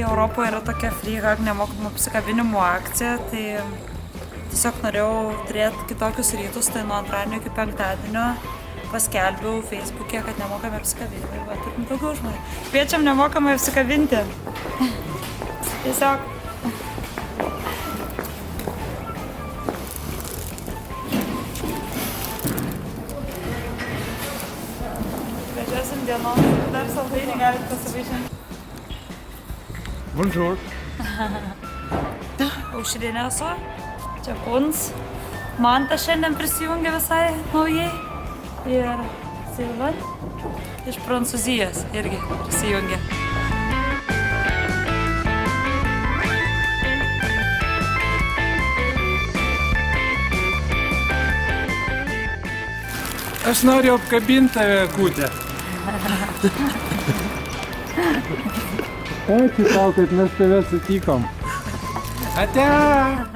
Europoje yra tokia free hug nemokamų apsikabinimų akcija, tai tiesiog norėjau turėti kitokius rytus, tai nuo antradienio iki penktadienio paskelbiau Facebook'e, kad nemokame apsikabinti. Va, turim daugiau žmonių. Kviečiam nemokamai apsikabinti. Tiesiog. Vežiosim dienom, dar saldainį galite pasivaišinti. Bonjour. Aušrinė esu. Čia Puns. Mantas šiandien prisijungė visai naujai. Ir Silva iš Prancūzijos irgi prisijungė. Aš noriu apkabinti tave, Kūtė. Ačiū tau, kad mes tave sutikom. Ate!